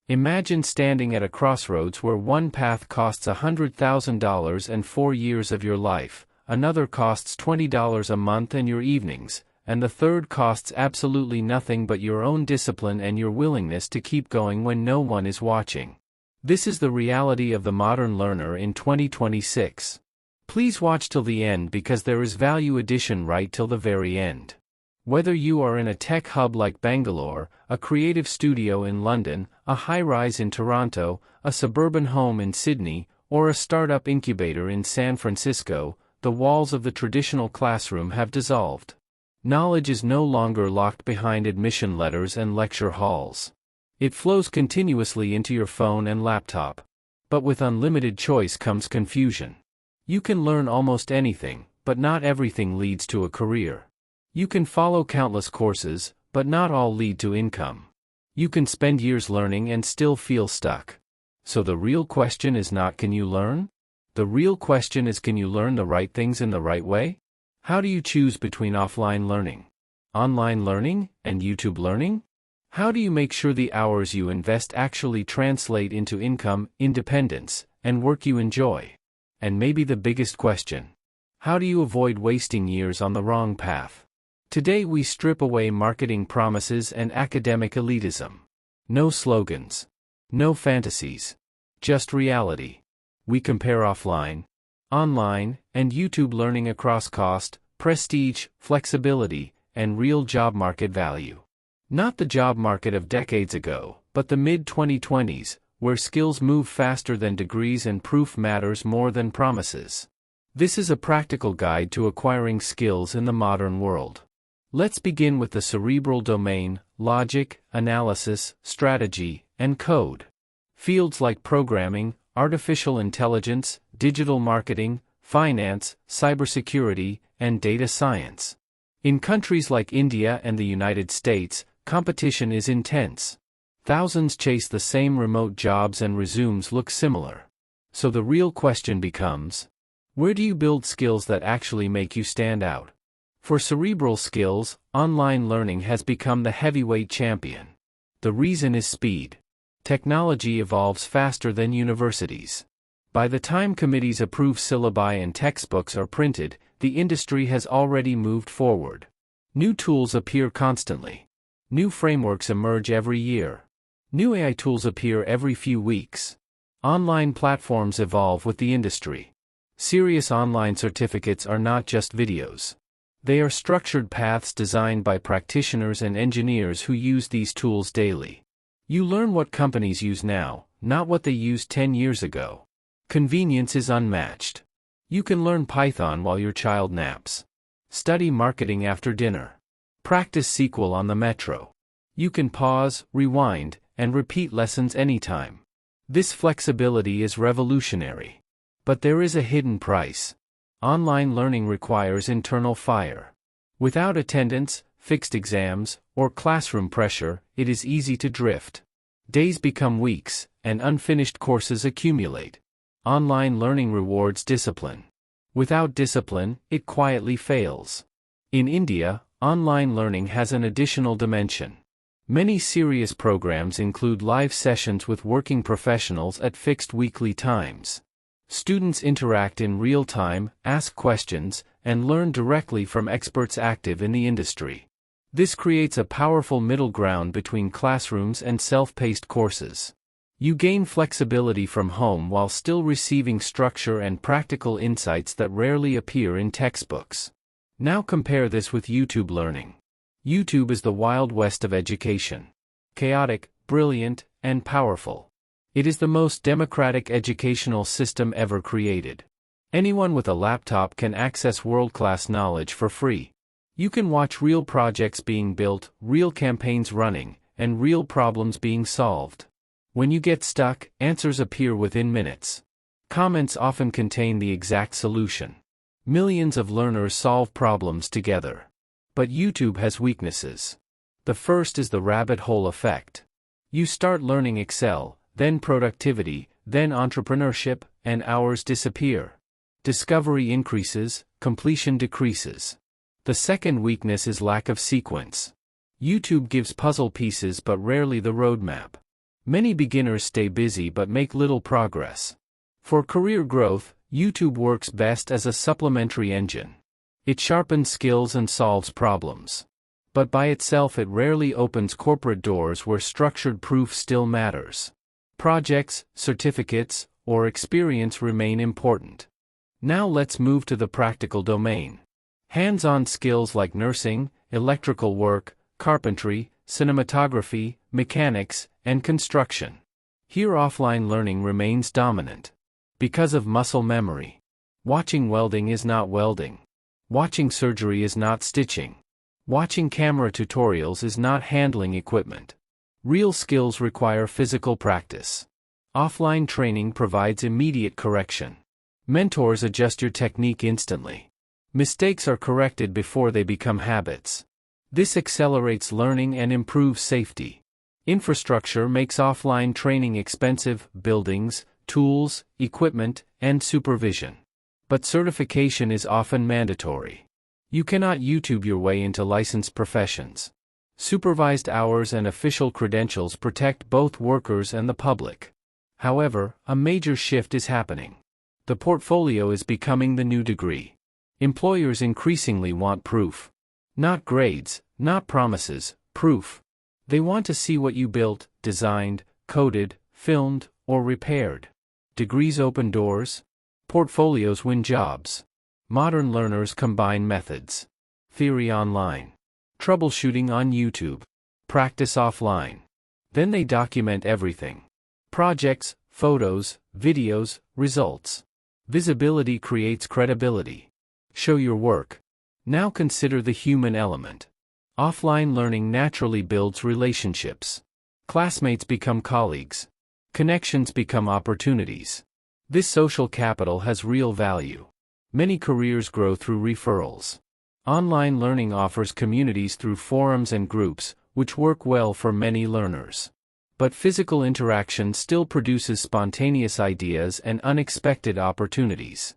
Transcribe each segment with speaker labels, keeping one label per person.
Speaker 1: Imagine standing at a crossroads where one path costs $100,000 and 4 years of your life, another costs $20 a month and your evenings, and the third costs absolutely nothing but your own discipline and your willingness to keep going when no one is watching. This is the reality of the modern learner in 2026. Please watch till the end because there is value addition right till the very end. Whether you are in a tech hub like Bangalore, a creative studio in London, a high-rise in Toronto, a suburban home in Sydney, or a startup incubator in San Francisco, the walls of the traditional classroom have dissolved. Knowledge is no longer locked behind admission letters and lecture halls. It flows continuously into your phone and laptop. But with unlimited choice comes confusion. You can learn almost anything, but not everything leads to a career. You can follow countless courses, but not all lead to income. You can spend years learning and still feel stuck. So the real question is not can you learn? The real question is can you learn the right things in the right way? How do you choose between offline learning, online learning, and YouTube learning? How do you make sure the hours you invest actually translate into income, independence, and work you enjoy? And maybe the biggest question: how do you avoid wasting years on the wrong path? Today we strip away marketing promises and academic elitism. No slogans. No fantasies. Just reality. We compare offline, online, and YouTube learning across cost, prestige, flexibility, and real job market value. Not the job market of decades ago, but the mid-2020s, where skills move faster than degrees and proof matters more than promises. This is a practical guide to acquiring skills in the modern world. Let's begin with the cerebral domain: logic, analysis, strategy, and code. Fields like programming, artificial intelligence, digital marketing, finance, cybersecurity, and data science. In countries like India and the United States, competition is intense. Thousands chase the same remote jobs and resumes look similar. So the real question becomes: where do you build skills that actually make you stand out? For cerebral skills, online learning has become the heavyweight champion. The reason is speed. Technology evolves faster than universities. By the time committees approve syllabi and textbooks are printed, the industry has already moved forward. New tools appear constantly. New frameworks emerge every year. New AI tools appear every few weeks. Online platforms evolve with the industry. Serious online certificates are not just videos. They are structured paths designed by practitioners and engineers who use these tools daily. You learn what companies use now, not what they used 10 years ago. Convenience is unmatched. You can learn Python while your child naps. Study marketing after dinner. Practice SQL on the metro. You can pause, rewind, and repeat lessons anytime. This flexibility is revolutionary. But there is a hidden price. Online learning requires internal fire. Without attendance, fixed exams, or classroom pressure, it is easy to drift. Days become weeks, and unfinished courses accumulate. Online learning rewards discipline. Without discipline, it quietly fails. In India, online learning has an additional dimension. Many serious programs include live sessions with working professionals at fixed weekly times. Students interact in real time, ask questions, and learn directly from experts active in the industry. This creates a powerful middle ground between classrooms and self-paced courses. You gain flexibility from home while still receiving structure and practical insights that rarely appear in textbooks. Now compare this with YouTube learning. YouTube is the Wild West of education. Chaotic, brilliant, and powerful. It is the most democratic educational system ever created. Anyone with a laptop can access world-class knowledge for free. You can watch real projects being built, real campaigns running, and real problems being solved. When you get stuck, answers appear within minutes. Comments often contain the exact solution. Millions of learners solve problems together. But YouTube has weaknesses. The first is the rabbit hole effect. You start learning Excel, then productivity, then entrepreneurship, and hours disappear. Discovery increases, completion decreases. The second weakness is lack of sequence. YouTube gives puzzle pieces but rarely the roadmap. Many beginners stay busy but make little progress. For career growth, YouTube works best as a supplementary engine. It sharpens skills and solves problems. But by itself it rarely opens corporate doors where structured proof still matters. Projects, certificates, or experience remain important. Now let's move to the practical domain. Hands-on skills like nursing, electrical work, carpentry, cinematography, mechanics, and construction. Here offline learning remains dominant. Because of muscle memory. Watching welding is not welding. Watching surgery is not stitching. Watching camera tutorials is not handling equipment. Real skills require physical practice. Offline training provides immediate correction. Mentors adjust your technique instantly. Mistakes are corrected before they become habits. This accelerates learning and improves safety. Infrastructure makes offline training expensive: buildings, tools, equipment, and supervision. But certification is often mandatory. You cannot YouTube your way into licensed professions. Supervised hours and official credentials protect both workers and the public. However, a major shift is happening. The portfolio is becoming the new degree. Employers increasingly want proof. Not grades, not promises, proof. They want to see what you built, designed, coded, filmed, or repaired. Degrees open doors. Portfolios win jobs. Modern learners combine methods. Theory online. Troubleshooting on YouTube. Practice offline. Then they document everything. Projects, photos, videos, results. Visibility creates credibility. Show your work. Now consider the human element. Offline learning naturally builds relationships. Classmates become colleagues. Connections become opportunities. This social capital has real value. Many careers grow through referrals. Online learning offers communities through forums and groups, which work well for many learners. But physical interaction still produces spontaneous ideas and unexpected opportunities.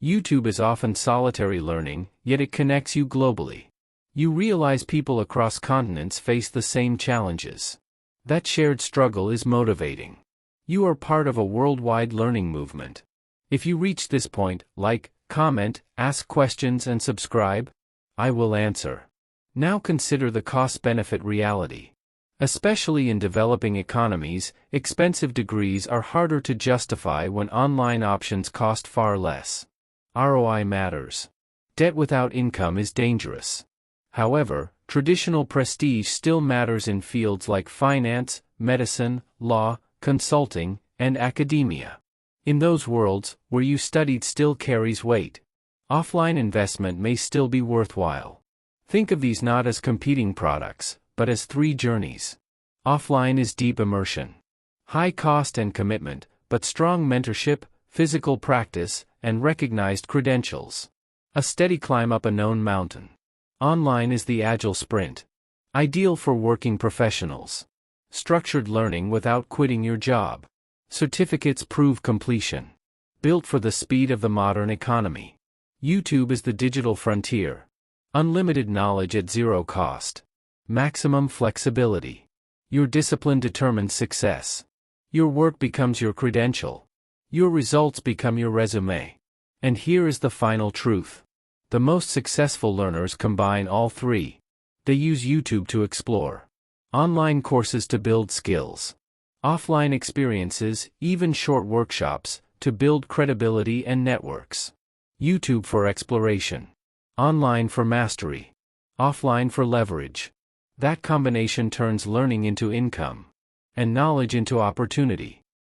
Speaker 1: YouTube is often solitary learning, yet it connects you globally. You realize people across continents face the same challenges. That shared struggle is motivating. You are part of a worldwide learning movement. If you reach this point, like, comment, ask questions and subscribe. I will answer. Now consider the cost-benefit reality. Especially in developing economies, expensive degrees are harder to justify when online options cost far less. ROI matters. Debt without income is dangerous. However, traditional prestige still matters in fields like finance, medicine, law, consulting, and academia. In those worlds, where you studied still carries weight. Offline investment may still be worthwhile. Think of these not as competing products, but as three journeys. Offline is deep immersion. High cost and commitment, but strong mentorship, physical practice, and recognized credentials. A steady climb up a known mountain. Online is the agile sprint. Ideal for working professionals. Structured learning without quitting your job. Certificates prove completion. Built for the speed of the modern economy. YouTube is the digital frontier. Unlimited knowledge at zero cost. Maximum flexibility. Your discipline determines success. Your work becomes your credential. Your results become your resume. And here is the final truth. The most successful learners combine all three. They use YouTube to explore. Online courses to build skills. Offline experiences, even short workshops, to build credibility and networks. YouTube for exploration. Online for mastery. Offline for leverage. That combination turns learning into income. And knowledge into opportunity.